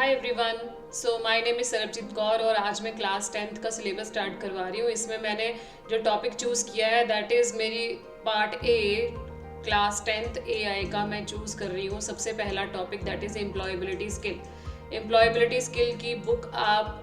Hi everyone. So my name is Sarabjit Kaur और आज मैं क्लास 10th का सिलेबस स्टार्ट करवा रही हूँ। इसमें मैंने जो टॉपिक चूज़ किया है दैट इज़ मेरी part A class 10th AI का मैं चूज़ कर रही हूँ। सबसे पहला topic that is employability skill. Employability skill की बुक आप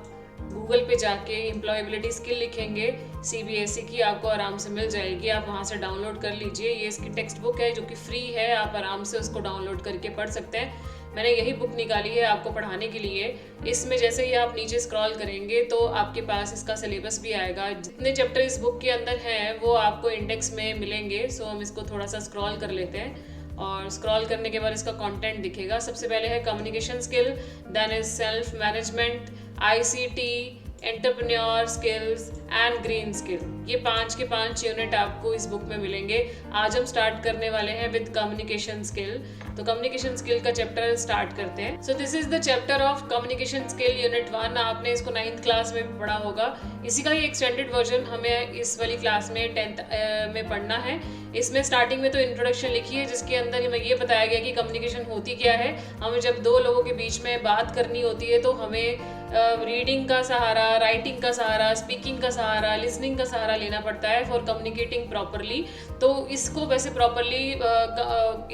गूगल पे जाके एम्प्लॉयबिलिटी स्किल लिखेंगे सीबीएसई की, आपको आराम से मिल जाएगी। आप वहाँ से डाउनलोड कर लीजिए। ये इसकी टेक्स्ट बुक है जो कि फ्री है, आप आराम से उसको डाउनलोड करके पढ़ सकते हैं। मैंने यही बुक निकाली है आपको पढ़ाने के लिए। इसमें जैसे ही आप नीचे स्क्रॉल करेंगे तो आपके पास इसका सिलेबस भी आएगा। जितने चैप्टर इस बुक के अंदर हैं वो आपको इंडेक्स में मिलेंगे। सो हम इसको थोड़ा सा स्क्रॉल कर लेते हैं और स्क्रॉल करने के बाद इसका कंटेंट दिखेगा। सबसे पहले है communication skill, then is self management, ICT, entrepreneur skills and green skill. ये 5 के 5 यूनिट आपको इस बुक में मिलेंगे। आज हम स्टार्ट करने वाले हैं विद कम्युनिकेशन स्किल। तो कम्युनिकेशन स्किल का चैप्टर स्टार्ट करते हैं। So this is the chapter of communication skill unit 1। आपने इसको 9th क्लास में भी पढ़ा होगा। इसी का ही एक्सटेंडेड वर्जन हमें इस वाली क्लास में 10th में पढ़ना है। इसमें स्टार्टिंग में तो इंट्रोडक्शन लिखी है जिसके अंदर हमें ये बताया गया कि कम्युनिकेशन होती क्या है। हमें जब दो लोगों के बीच में बात करनी होती है तो हमें रीडिंग का सहारा, राइटिंग का सहारा, स्पीकिंग का सहारा, लिसनिंग का सहारा लेना पड़ता है फॉर कम्युनिकेटिंग प्रॉपरली। तो इसको वैसे प्रॉपरली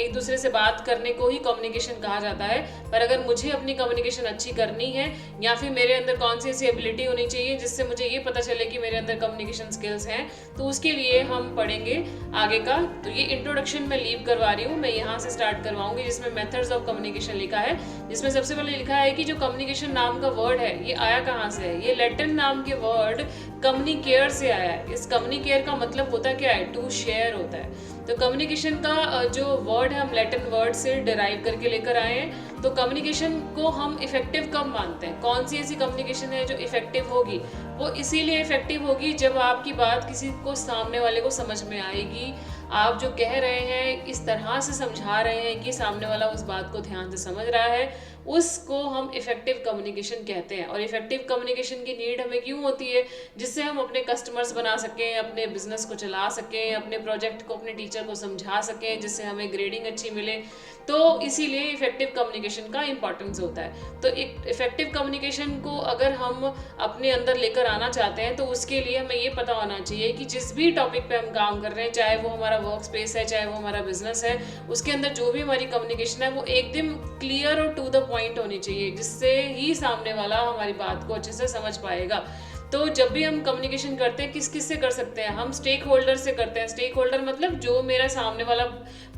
एक दूसरे से बात करने को ही कम्युनिकेशन कहा जाता है। पर अगर मुझे अपनी कम्युनिकेशन अच्छी करनी है या फिर मेरे अंदर कौन सी ऐसी एबिलिटी होनी चाहिए जिससे मुझे ये पता चले कि मेरे अंदर कम्युनिकेशन स्किल्स हैं, तो उसके लिए हम पढ़ेंगे आगे का। तो ये इंट्रोडक्शन मैं लीव करवा रही हूँ, मैं यहाँ से स्टार्ट करवाऊंगी जिसमें मेथड्स ऑफ कम्युनिकेशन लिखा है। जिसमें सबसे पहले लिखा है कि जो कम्युनिकेशन नाम का वर्ड है ये आया कहाँ से है। ये लैटिन नाम के वर्ड कम्युनिकेयर से आया है। इस कम्युनिकेयर का मतलब होता क्या है, टू शेयर होता है। तो कम्युनिकेशन का जो वर्ड है हम लैटिन वर्ड से डिराइव करके लेकर आए हैं। तो कम्युनिकेशन को हम इफेक्टिव कब मानते हैं, कौन सी ऐसी कम्युनिकेशन है जो इफेक्टिव होगी, वो इसीलिए इफेक्टिव होगी जब आपकी बात किसी को सामने वाले को समझ में आएगी। आप जो कह रहे हैं इस तरह से समझा रहे हैं कि सामने वाला उस बात को ध्यान से समझ रहा है, उसको हम इफेक्टिव कम्युनिकेशन कहते हैं। और इफेक्टिव कम्युनिकेशन की नीड हमें क्यों होती है, जिससे हम अपने कस्टमर्स बना सकें, अपने बिजनेस को चला सकें, अपने प्रोजेक्ट को अपने टीचर को समझा सकें, जिससे हमें ग्रेडिंग अच्छी मिले। तो इसीलिए इफेक्टिव कम्युनिकेशन का इंपॉर्टेंस होता है। तो एक इफेक्टिव कम्युनिकेशन को अगर हम अपने अंदर लेकर आना चाहते हैं तो उसके लिए हमें ये पता होना चाहिए कि जिस भी टॉपिक पे हम काम कर रहे हैं, चाहे वो हमारा वर्क स्पेस है, चाहे वो हमारा बिजनेस है, उसके अंदर जो भी हमारी कम्युनिकेशन है वो एकदम क्लियर और टू द पॉइंट होनी चाहिए, जिससे ही सामने वाला हमारी बात को अच्छे से समझ पाएगा। तो जब भी हम कम्युनिकेशन करते हैं किस किस से कर सकते हैं, हम स्टेक होल्डर से करते हैं। स्टेक होल्डर मतलब जो मेरा सामने वाला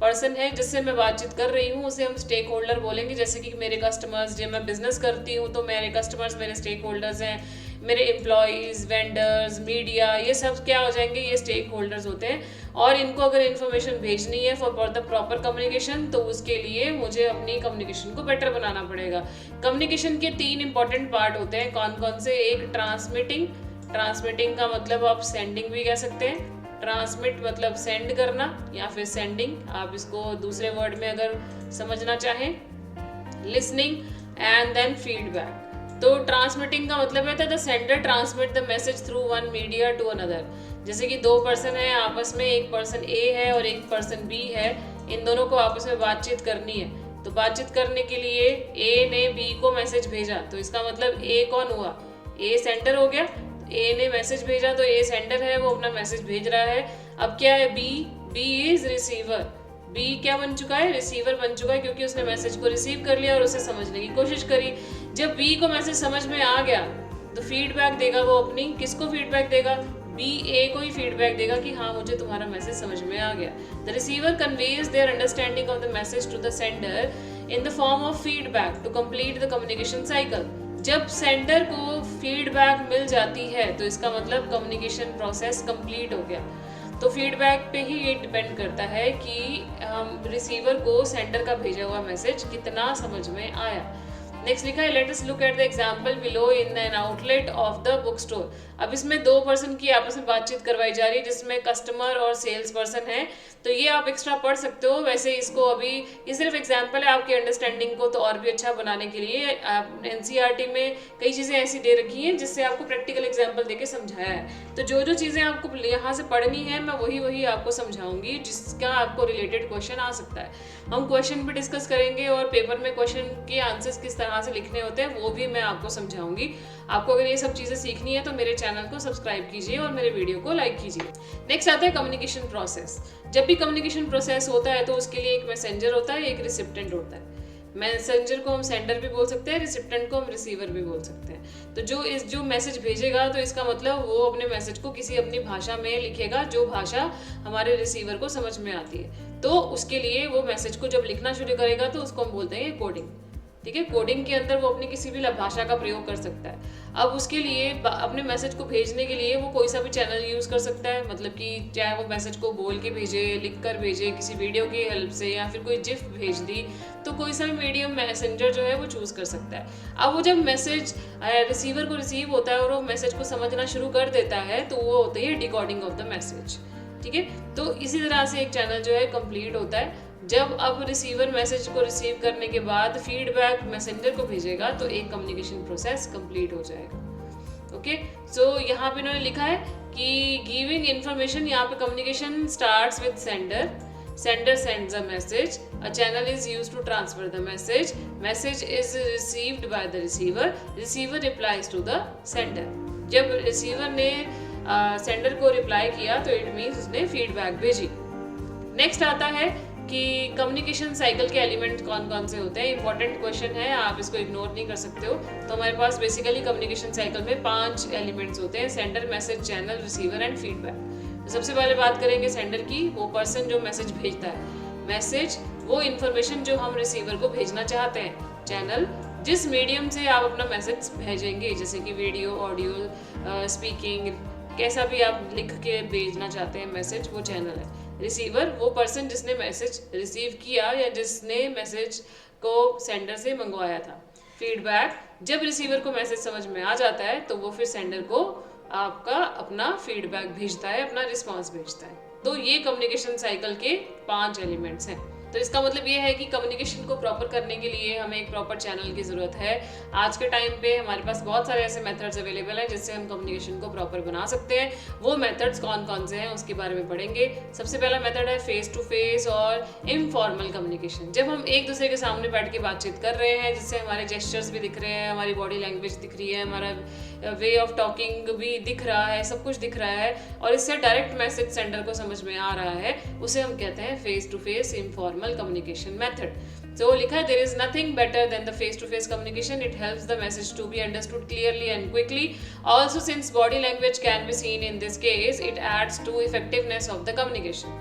पर्सन है जिससे मैं बातचीत कर रही हूँ उसे हम स्टेक होल्डर बोलेंगे। जैसे कि मेरे कस्टमर्स, जब मैं बिजनेस करती हूँ तो मेरे कस्टमर्स मेरे स्टेक होल्डर्स हैं। मेरे एम्प्लॉयज़, वेंडर्स, मीडिया, ये सब क्या हो जाएंगे, ये स्टेक होल्डर्स होते हैं। और इनको अगर इन्फॉर्मेशन भेजनी है फॉर द प्रॉपर कम्युनिकेशन तो उसके लिए मुझे अपनी कम्युनिकेशन को बेटर बनाना पड़ेगा। कम्युनिकेशन के 3 इंपॉर्टेंट पार्ट होते हैं। कौन कौन से, एक ट्रांसमिटिंग। ट्रांसमिटिंग का मतलब आप सेंडिंग भी कह सकते हैं। ट्रांसमिट मतलब सेंड करना या फिर सेंडिंग, आप इसको दूसरे वर्ड में अगर समझना चाहें। Listening and then feedback. तो ट्रांसमिटिंग का मतलब है the sender transmit the message through one media to another. जैसे कि 2 पर्सन हैं आपस में, एक पर्सन ए है और एक पर्सन बी है, इन दोनों को आपस में बातचीत करनी है। तो बातचीत करने के लिए ए ने बी को मैसेज भेजा, तो इसका मतलब ए कौन हुआ, ए सेंडर हो गया। ए ने मैसेज भेजा तो ए सेंडर है, वो अपना मैसेज भेज रहा है। अब क्या है, बी इज रिसीवर। बी क्या बन चुका है, रिसीवर बन चुका है, क्योंकि उसने मैसेज को रिसीव कर लिया और उसे समझने की कोशिश करी। जब बी को मैसेज समझ में आ गया तो फीडबैक देगा वो अपनी, किसको फीडबैक देगा, बी ए को ही फीडबैक देगा कि हाँ मुझे तुम्हारा मैसेज समझ में आ गया। The receiver conveys their understanding of the message to the sender in the form of feedback to complete the communication cycle. जब सेंडर को फीडबैक मिल जाती है तो इसका मतलब कम्युनिकेशन प्रोसेस कंप्लीट हो गया। तो फीडबैक पे ही ये डिपेंड करता है कि हम रिसीवर को सेंडर का भेजा हुआ मैसेज कितना समझ में आया। नेक्स्ट लिखा है, let us look at the example below in an outlet of the book store. अब इसमें 2 पर्सन की आपस में बातचीत करवाई जा रही है जिसमें कस्टमर और सेल्स पर्सन है। तो ये आप एक्स्ट्रा पढ़ सकते हो। वैसे इसको अभी ये सिर्फ एग्जाम्पल है आपकी अंडरस्टैंडिंग को तो और भी अच्छा बनाने के लिए। एनसीईआरटी में कई चीज़ें ऐसी दे रखी हैं जिससे आपको प्रैक्टिकल एग्जाम्पल देके समझाया है। तो जो जो चीज़ें आपको यहाँ से पढ़नी है मैं वही वही आपको समझाऊंगी जिसका आपको रिलेटेड क्वेश्चन आ सकता है। हम क्वेश्चन भी डिस्कस करेंगे और पेपर में क्वेश्चन के आंसर्स किस तरह से लिखने होते हैं वो भी मैं आपको समझाऊंगी। आपको अगर ये सब चीज़ें सीखनी है तो मेरे चैनल को सब्सक्राइब कीजिए और मेरे वीडियो को लाइक कीजिए। नेक्स्ट आता है कम्युनिकेशन प्रोसेस। जब भी कम्युनिकेशन प्रोसेस होता है तो उसके लिए एक मैसेंजर होता है, एक रिसिप्टेंट होता है। मैसेंजर को हम सेंडर भी बोल सकते हैं, रिसिप्टेंट को हम रिसीवर भी बोल सकते हैं। तो जो मैसेज भेजेगा तो इसका मतलब वो अपने मैसेज को किसी अपनी भाषा में लिखेगा जो भाषा हमारे रिसीवर को समझ में आती है। तो उसके लिए वो मैसेज को जब लिखना शुरू करेगा तो उसको हम बोलते हैं कोडिंग। ठीक है, कोडिंग के अंदर वो अपनी किसी भी भाषा का प्रयोग कर सकता है। अब उसके लिए अपने मैसेज को भेजने के लिए वो कोई सा भी चैनल यूज़ कर सकता है, मतलब कि चाहे वो मैसेज को बोल के भेजे, लिख कर भेजे, किसी वीडियो की हेल्प से, या फिर कोई जिफ भेज दी, तो कोई सा भी मीडियम मैसेंजर जो है वो चूज़ कर सकता है। अब वो जब मैसेज रिसीवर को रिसीव होता है और वो मैसेज को समझना शुरू कर देता है तो वो होती है डिकोडिंग ऑफ द मैसेज। ठीक है, तो इसी तरह से एक चैनल जो है कंप्लीट होता है। जब अब रिसीवर मैसेज को रिसीव करने के बाद फीडबैक मैसेंजर को भेजेगा तो एक कम्युनिकेशन प्रोसेस कंप्लीट हो जाएगा। ओके, सो यहाँ पे इन्होंने लिखा है कि गिविंग इन्फॉर्मेशन, यहाँ पे communication starts with sender, sender sends a message, a channel is used to transfer the message, message is received by the receiver, receiver replies to the sender। जब रिसीवर ने सेंडर को reply किया तो it means उसने feedback भेजी। Next आता है कि कम्युनिकेशन साइकिल के एलिमेंट कौन कौन से होते हैं। इंपॉर्टेंट क्वेश्चन है, आप इसको इग्नोर नहीं कर सकते हो। तो हमारे पास बेसिकली कम्युनिकेशन साइकिल में 5 एलिमेंट्स होते हैं, sender, message, channel, receiver and feedback. तो सबसे पहले बात करेंगे सेंडर की, वो पर्सन जो मैसेज भेजता है। मैसेज वो इन्फॉर्मेशन जो हम रिसीवर को भेजना चाहते हैं। चैनल जिस मीडियम से आप अपना मैसेज भेजेंगे, जैसे कि वीडियो, ऑडियो, स्पीकिंग, कैसा भी आप लिख के भेजना चाहते हैं मैसेज, वो चैनल है। रिसीवर वो पर्सन जिसने मैसेज रिसीव किया या जिसने मैसेज को सेंडर से मंगवाया था। फीडबैक जब रिसीवर को मैसेज समझ में आ जाता है तो वो फिर सेंडर को आपका अपना फीडबैक भेजता है, अपना रिस्पांस भेजता है। तो ये कम्युनिकेशन साइकिल के 5 एलिमेंट्स हैं। तो इसका मतलब ये है कि कम्युनिकेशन को प्रॉपर करने के लिए हमें एक प्रॉपर चैनल की ज़रूरत है। आज के टाइम पे हमारे पास बहुत सारे ऐसे मेथड्स अवेलेबल हैं जिससे हम कम्युनिकेशन को प्रॉपर बना सकते हैं। वो मेथड्स कौन कौन से हैं उसके बारे में पढ़ेंगे। सबसे पहला मेथड है फेस टू फेस और इनफॉर्मल कम्युनिकेशन। जब हम एक दूसरे के सामने बैठ के बातचीत कर रहे हैं, जिससे हमारे जेस्चर्स भी दिख रहे हैं, हमारी बॉडी लैंग्वेज दिख रही है, हमारा वे ऑफ टॉकिंग भी दिख रहा है, सब कुछ दिख रहा है और इससे डायरेक्ट मैसेज सेंडर को समझ में आ रहा है, उसे हम कहते हैं face to face informal communication method. So लिखा है there is nothing better than the face to face communication. It helps the message to be understood clearly and quickly. Also, since body language can be seen in this case, it adds to effectiveness of the communication.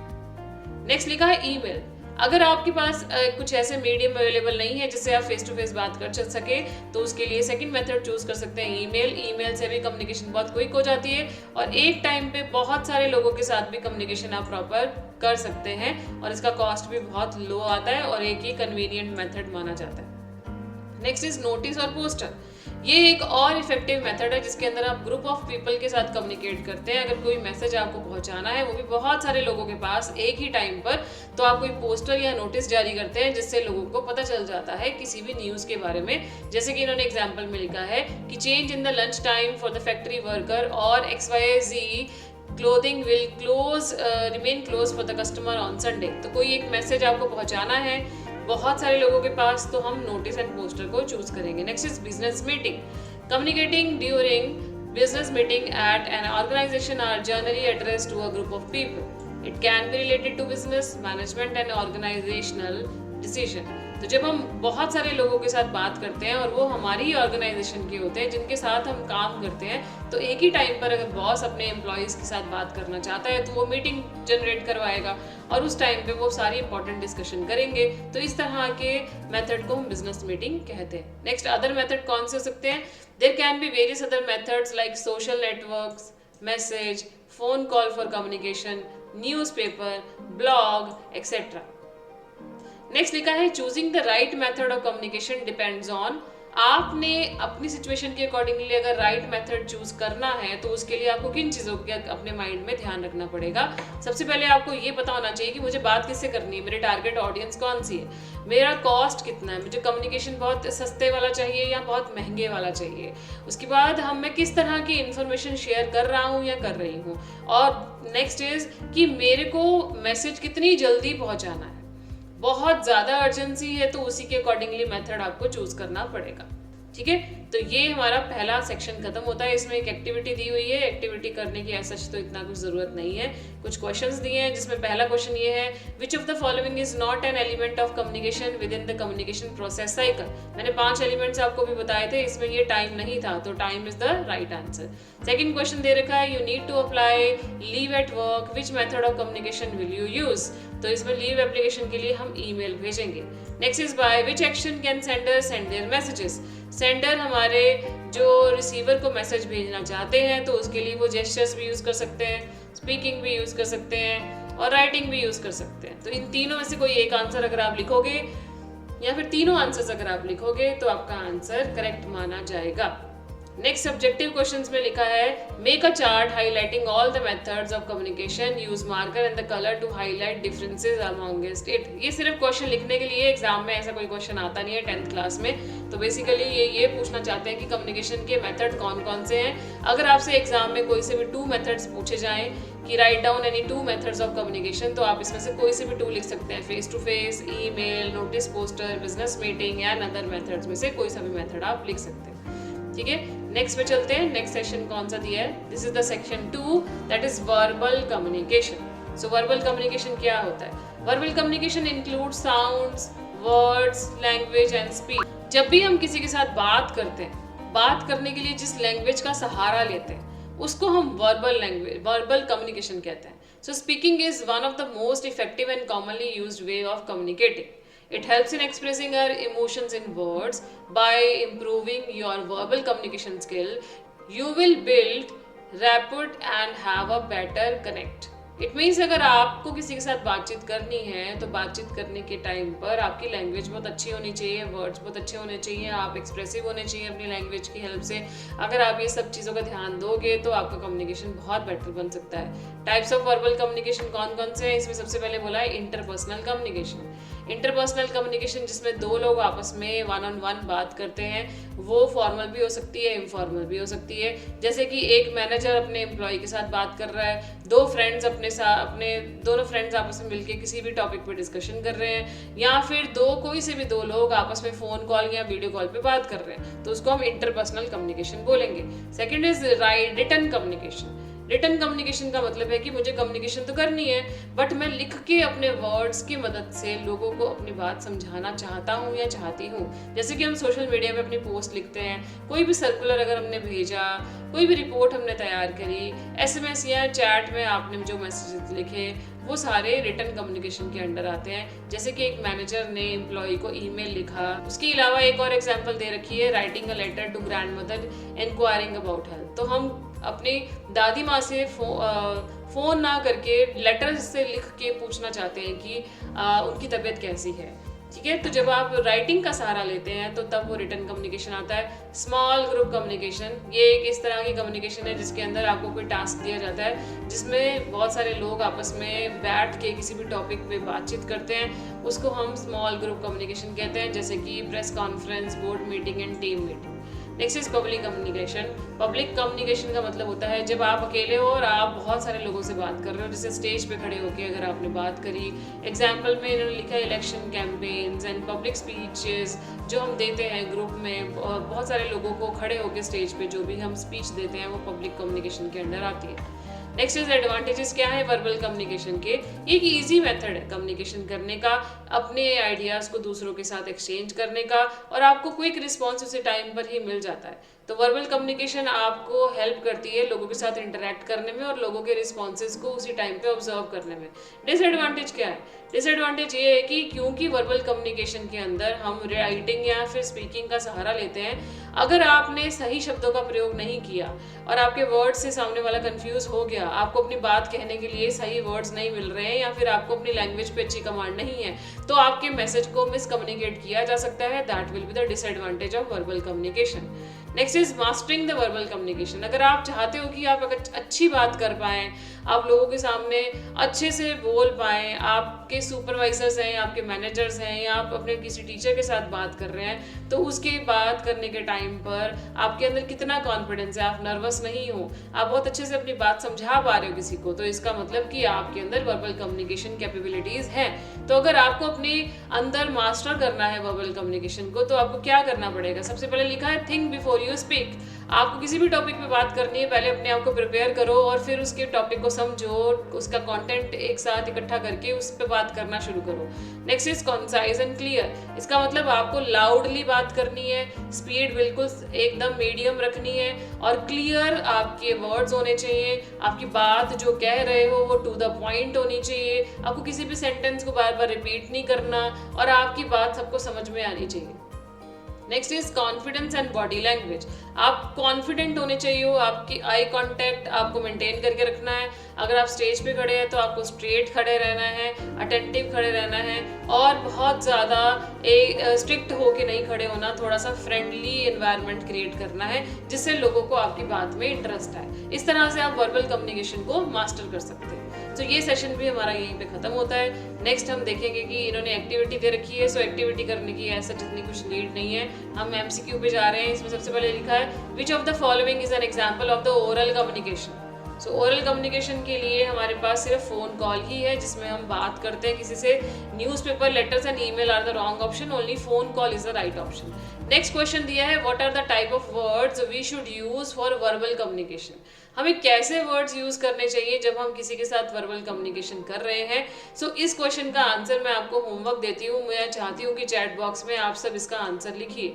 Next लिखा है email. अगर आपके पास कुछ ऐसे medium available नहीं है जिससे आप फेस टू फेस बात कर चल सके तो उसके लिए सेकंड मेथड चूज कर सकते हैं ईमेल। ईमेल से भी कम्युनिकेशन बहुत क्विक हो जाती है और एक टाइम पे बहुत सारे लोगों के साथ भी कम्युनिकेशन आप प्रॉपर कर सकते हैं और इसका कॉस्ट भी बहुत लो आता है और एक ही कन्वीनियंट मेथड माना जाता है। नेक्स्ट इज नोटिस और पोस्टर। ये एक और इफेक्टिव मेथड है जिसके अंदर आप ग्रुप ऑफ पीपल के साथ कम्युनिकेट करते हैं। अगर कोई मैसेज आपको पहुंचाना है, वो भी बहुत सारे लोगों के पास एक ही टाइम पर, तो आप कोई पोस्टर या नोटिस जारी करते हैं जिससे लोगों को पता चल जाता है किसी भी न्यूज़ के बारे में। जैसे कि इन्होंने एग्जाम्पल में लिखा है कि change in the lunch time for the factory worker और XYZ clothing will remain close for the customer on Sunday. तो कोई एक मैसेज आपको पहुंचाना है बहुत सारे लोगों के पास, तो हम नोटिस एंड पोस्टर को चूज करेंगे। Next is business meeting. Communicating during business meeting at an organization are generally address to a group of people. It can be related to business management and organizational decision. तो जब हम बहुत सारे लोगों के साथ बात करते हैं और वो हमारी ही ऑर्गेनाइजेशन के होते हैं जिनके साथ हम काम करते हैं, तो एक ही टाइम पर अगर बॉस अपने एम्प्लॉयज़ के साथ बात करना चाहता है तो वो मीटिंग जनरेट करवाएगा और उस टाइम पे वो सारी इंपॉर्टेंट डिस्कशन करेंगे। तो इस तरह के मेथड को हम बिजनेस मीटिंग कहते हैं। नेक्स्ट अदर मेथड कौन से हो सकते हैं? There can be various other methods like social networks, message, phone call for communication, newspaper, blog etcetera. Next लिखा है choosing the right method of communication depends on आपने अपनी सिचुएशन के अकॉर्डिंगली अगर राइट मेथड चूज करना है तो उसके लिए आपको किन चीज़ों का अपने माइंड में ध्यान रखना पड़ेगा। सबसे पहले आपको ये पता होना चाहिए कि मुझे बात किससे करनी है, मेरे टारगेट ऑडियंस कौन सी है, मेरा कॉस्ट कितना है, मुझे कम्युनिकेशन बहुत सस्ते वाला चाहिए या बहुत महंगे वाला चाहिए। उसके बाद मैं किस तरह की इंफॉर्मेशन शेयर कर रहा हूँ या कर रही हूँ। और नेक्स्ट इज कि मेरे को मैसेज कितनी जल्दी पहुँचाना है। बहुत ज़्यादा अर्जेंसी है तो उसी के अकॉर्डिंगली मेथड आपको चूज करना पड़ेगा। ठीक है, तो ये हमारा पहला सेक्शन खत्म होता है। इसमें एक एक्टिविटी दी हुई है, एक्टिविटी करने की ऐसा तो इतना कुछ ज़रूरत नहीं है। कुछ क्वेश्चंस दिए हैं जिसमें पहला क्वेश्चन ये है, which of the following is not an element of communication with in the communication process cycle. मैंने 5 एलिमेंट्स आपको भी बताए थे, इसमें ये टाइम नहीं था, तो time is the right answer. Second question दे रखा है, you need to apply leave at work, which method of communication will you use. तो इसमें लीव एप्लीकेशन के लिए हम ईमेल भेजेंगे। Next is by which action can sender send their messages. Sender हमारे जो रिसीवर को मैसेज भेजना चाहते हैं तो उसके लिए वो जेस्चर्स भी यूज़ कर सकते हैं, स्पीकिंग भी यूज़ कर सकते हैं और राइटिंग भी यूज़ कर सकते हैं। तो इन तीनों में से कोई एक आंसर अगर आप लिखोगे या फिर तीनों आंसर्स अगर आप लिखोगे तो आपका आंसर करेक्ट माना जाएगा। नेक्स्ट सब्जेक्टिव क्वेश्चंस में लिखा है, make a chart highlighting all the methods of communication, use marker and the colour to highlight differences amongst it. ये सिर्फ क्वेश्चन लिखने के लिए, एग्जाम में ऐसा कोई क्वेश्चन आता नहीं है 10th क्लास में। तो बेसिकली ये पूछना चाहते हैं कि कम्युनिकेशन के मेथड कौन कौन से हैं। अगर आपसे एग्जाम में कोई से भी 2 मेथड्स पूछे जाएं कि write down any 2 methods of communication, तो आप इसमें से कोई से भी 2 लिख सकते हैं, face to face, email, notice poster, business meeting या अदर मेथड्स में से कोई सा भी मेथड आप लिख सकते हैं। ठीक है, नेक्स्ट पे चलते हैं। नेक्स्ट सेक्शन कौन सा दिया है, this is the section 2, that is verbal communication. So verbal communication क्या होता है? Verbal communication include sounds, words, language and speech. जब भी हम किसी के साथ बात करते हैं, बात करने के लिए जिस लैंग्वेज का सहारा लेते हैं उसको हम वर्बल कम्युनिकेशन कहते हैं। सो speaking is one of the most effective and commonly used way of communicating. It helps in expressing our emotions in words. By improving your verbal communication skill, you will build rapport and have a better connect. It means अगर आपको किसी के साथ बातचीत करनी है तो बातचीत करने के टाइम पर आपकी लैंग्वेज बहुत अच्छी होनी चाहिए, वर्ड्स बहुत अच्छे होने चाहिए, आप एक्सप्रेसिव होने चाहिए अपनी लैंग्वेज की हेल्प से। अगर आप ये सब चीज़ों का ध्यान दोगे तो आपका कम्युनिकेशन बहुत बेटर बन सकता है। टाइप्स ऑफ वर्बल कम्युनिकेशन कौन कौन से हैं? इसमें सबसे पहले बोला है इंटरपर्सनल कम्युनिकेशन। इंटरपर्सनल कम्युनिकेशन जिसमें 2 लोग आपस में 1-on-1 बात करते हैं, वो फॉर्मल भी हो सकती है, इनफॉर्मल भी हो सकती है। जैसे कि एक मैनेजर अपने एम्प्लॉय के साथ बात कर रहा है, दोनों फ्रेंड्स आपस में मिलकर किसी भी टॉपिक पर डिस्कशन कर रहे हैं, या फिर कोई से भी 2 लोग आपस में फ़ोन कॉल या वीडियो कॉल पे बात कर रहे हैं, तो उसको हम इंटरपर्सनल कम्युनिकेशन बोलेंगे। Second is written communication. Written communication का मतलब है कि मुझे कम्युनिकेशन तो करनी है बट मैं लिख के अपने वर्ड्स की मदद से लोगों को अपनी बात समझाना चाहता हूँ या चाहती हूँ। जैसे कि हम सोशल मीडिया पे अपनी पोस्ट लिखते हैं, कोई भी सर्कुलर अगर हमने भेजा, कोई भी रिपोर्ट हमने तैयार करी, SMS या चैट में आपने जो मैसेज लिखे, वो सारे रिटन कम्युनिकेशन के अंडर आते हैं। जैसे कि एक मैनेजर ने एम्प्लॉय को ईमेल लिखा। उसके अलावा एक और एग्जांपल दे रखी है, writing a letter to grandmother inquiring about health. तो हम अपनी दादी माँ से फ़ोन ना करके लेटर से लिख के पूछना चाहते हैं कि उनकी तबीयत कैसी है। ठीक है, तो जब आप राइटिंग का सहारा लेते हैं तो तब वो रिटन कम्युनिकेशन आता है। स्मॉल ग्रुप कम्युनिकेशन, ये एक इस तरह की कम्युनिकेशन है जिसके अंदर आपको कोई टास्क दिया जाता है जिसमें बहुत सारे लोग आपस में बैठ के किसी भी टॉपिक पे बातचीत करते हैं, उसको हम स्मॉल ग्रुप कम्युनिकेशन कहते हैं। जैसे कि press conference, board meeting and team meeting. Next is public communication. Public communication का मतलब होता है जब आप अकेले हो और आप बहुत सारे लोगों से बात कर रहे हो, जैसे स्टेज पे खड़े होकर अगर आपने बात करी। एग्जाम्पल में इन्होंने लिखा है election campaigns and public speeches जो हम देते हैं ग्रुप में, बहुत सारे लोगों को खड़े होकर स्टेज पे जो भी हम स्पीच देते हैं वो पब्लिक कम्युनिकेशन के अंडर आती है। नेक्स्ट इज एडवांटेजेस क्या है वर्बल कम्युनिकेशन के। एक इजी मेथड है कम्युनिकेशन करने का, अपने आइडियाज़ को दूसरों के साथ एक्सचेंज करने का, और आपको क्विक रिस्पॉन्स उसी टाइम पर ही मिल जाता है। तो वर्बल कम्युनिकेशन आपको हेल्प करती है लोगों के साथ इंटरेक्ट करने में और लोगों के रिस्पॉन्सेज को उसी टाइम पे ऑब्जर्व करने में। डिसएडवांटेज क्या है? डिसएडवांटेज ये है कि क्योंकि वर्बल कम्युनिकेशन के अंदर हम राइटिंग या फिर स्पीकिंग का सहारा लेते हैं, अगर आपने सही शब्दों का प्रयोग नहीं किया और आपके वर्ड्स से सामने वाला कंफ्यूज हो गया, आपको अपनी बात कहने के लिए सही वर्ड्स नहीं मिल रहे हैं या फिर आपको अपनी लैंग्वेज पे अच्छी कमांड नहीं है, तो आपके मैसेज को मिसकम्युनिकेट किया जा सकता है। That will be the disadvantage of verbal communication. Next is mastering the verbal communication. अगर आप चाहते हो कि आप अगर अच्छी बात कर पाएँ, आप लोगों के सामने अच्छे से बोल पाएँ, आपके सुपरवाइजर्स हैं, आपके मैनेजर्स हैं या आप अपने किसी टीचर के साथ बात कर रहे हैं, तो उसके बात करने के टाइम पर आपके अंदर कितना कॉन्फिडेंस है, आप नर्वस नहीं हो, आप बहुत अच्छे से अपनी बात समझा पा रहे हो किसी को, तो इसका मतलब कि आपके अंदर वर्बल कम्युनिकेशन कैपेबिलिटीज़ हैं। तो अगर आपको अपने अंदर मास्टर करना है वर्बल कम्युनिकेशन को, तो आपको क्या करना पड़ेगा? सबसे पहले लिखा है थिंक बिफोर यू स्पीक। आपको किसी भी टॉपिक पे बात करनी है, पहले अपने आप को प्रिपेयर करो और फिर उसके टॉपिक को समझो, उसका कंटेंट एक साथ इकट्ठा करके उस पर बात करना शुरू करो। Next is concise and clear. इसका मतलब आपको लाउडली बात करनी है, स्पीड बिल्कुल एकदम मीडियम रखनी है और क्लियर आपके वर्ड्स होने चाहिए। आपकी बात जो कह रहे हो वो टू द पॉइंट होनी चाहिए। आपको किसी भी सेंटेंस को बार बार रिपीट नहीं करना और आपकी बात सबको समझ में आनी चाहिए। Next is confidence and body language. आप कॉन्फिडेंट होने चाहिए हो, आपकी आई कांटेक्ट आपको मेंटेन करके रखना है। अगर आप स्टेज पे खड़े हैं तो आपको स्ट्रेट खड़े रहना है, अटेंटिव खड़े रहना है और बहुत ज़्यादा स्ट्रिक्ट होके नहीं खड़े होना, थोड़ा सा फ्रेंडली एनवायरनमेंट क्रिएट करना है जिससे लोगों को आपकी बात में इंटरेस्ट आए। इस तरह से आप वर्बल कम्युनिकेशन को मास्टर कर सकते हैं। तो ये सेशन भी हमारा यहीं पे ख़त्म होता है। नेक्स्ट हम देखेंगे कि इन्होंने एक्टिविटी दे रखी है, सो एक्टिविटी करने की ऐसा जितनी कुछ नीड नहीं है। हम MCQ पे जा रहे हैं। इसमें सबसे पहले लिखा है which of the following is an example of the oral communication. So oral communication के लिए हमारे पास सिर्फ फ़ोन कॉल ही है जिसमें हम बात करते हैं किसी से। Newspaper, letters and email are the wrong option, only phone call is the right option. Next question दिया है what are the type of words we should use for verbal communication. हमें कैसे वर्ड्स यूज़ करने चाहिए जब हम किसी के साथ वर्बल कम्युनिकेशन कर रहे हैं। सो इस क्वेश्चन का आंसर मैं आपको होमवर्क देती हूँ। मैं चाहती हूँ कि चैट बॉक्स में आप सब इसका आंसर लिखिए।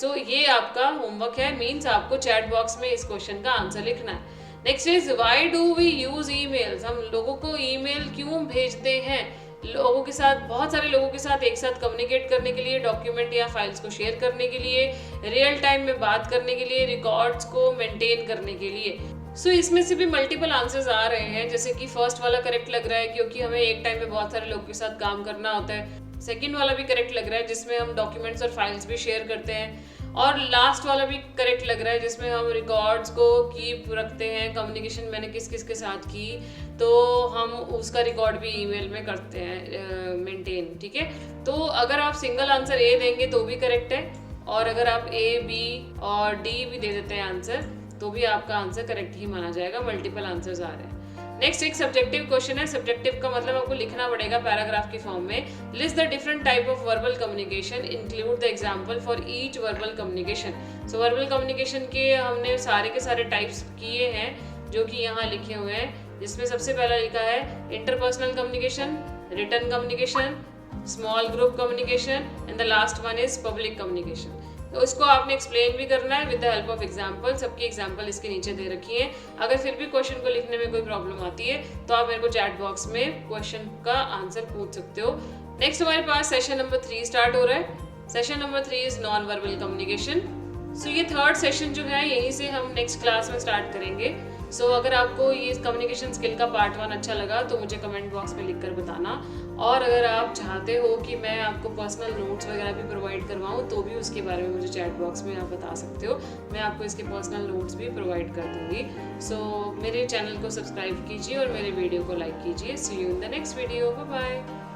सो ये आपका होमवर्क है, मीन्स आपको चैट बॉक्स में इस क्वेश्चन का आंसर लिखना है। Next is why do we use emails. हम लोगों को ईमेल क्यों भेजते हैं? लोगों के साथ, बहुत सारे लोगों के साथ एक साथ कम्युनिकेट करने के लिए, डॉक्यूमेंट या फाइल्स को शेयर करने के लिए, रियल टाइम में बात करने के लिए, रिकॉर्ड्स को मेंटेन करने के लिए। सो इसमें से भी मल्टीपल आंसर्स आ रहे हैं, जैसे कि फर्स्ट वाला करेक्ट लग रहा है क्योंकि हमें एक टाइम में बहुत सारे लोगों के साथ काम करना होता है। सेकंड वाला भी करेक्ट लग रहा है जिसमें हम डॉक्यूमेंट्स और फाइल्स भी शेयर करते हैं। और लास्ट वाला भी करेक्ट लग रहा है जिसमें हम रिकॉर्ड्स को कीप रखते हैं, कम्युनिकेशन मैंने किस किस के साथ की तो हम उसका रिकॉर्ड भी ईमेल में करते हैं मेंटेन। ठीक है, तो अगर आप सिंगल आंसर ए देंगे तो भी करेक्ट है और अगर आप A, B और D भी दे देते हैं आंसर तो भी आपका आंसर करेक्ट ही माना जाएगा। मल्टीपल आंसर्स आ रहे हैं। नेक्स्ट एक सब्जेक्टिव क्वेश्चन है। सब्जेक्टिव का मतलब आपको लिखना पड़ेगा पैराग्राफ की फॉर्म में। List the different type of verbal communication, include the example for each verbal communication. So verbal communication के हमने सारे के सारे टाइप्स किए हैं जो कि यहाँ लिखे हुए हैं, जिसमें सबसे पहला लिखा है interpersonal communication, written communication, small group communication and the last one is public communication. तो इसको आपने एक्सप्लेन भी करना है with the help of example. सबकी एग्जाम्पल इसके नीचे दे रखी है। अगर फिर भी क्वेश्चन को लिखने में कोई प्रॉब्लम आती है तो आप मेरे को चैट बॉक्स में क्वेश्चन का आंसर पूछ सकते हो। नेक्स्ट हमारे पास सेशन नंबर 3 स्टार्ट हो रहा है। Session number 3 is non verbal communication. So ये थर्ड सेशन जो है यहीं से हम नेक्स्ट क्लास में स्टार्ट करेंगे। सो अगर आपको ये कम्युनिकेशन स्किल का पार्ट 1 अच्छा लगा तो मुझे कमेंट बॉक्स में लिख कर बताना। और अगर आप चाहते हो कि मैं आपको पर्सनल नोट्स वगैरह भी प्रोवाइड करवाऊँ तो भी उसके बारे में मुझे चैट बॉक्स में आप बता सकते हो। मैं आपको इसके पर्सनल नोट्स भी प्रोवाइड कर दूँगी। सो मेरे चैनल को सब्सक्राइब कीजिए और मेरे वीडियो को लाइक कीजिए। See you in the next video. Bye bye.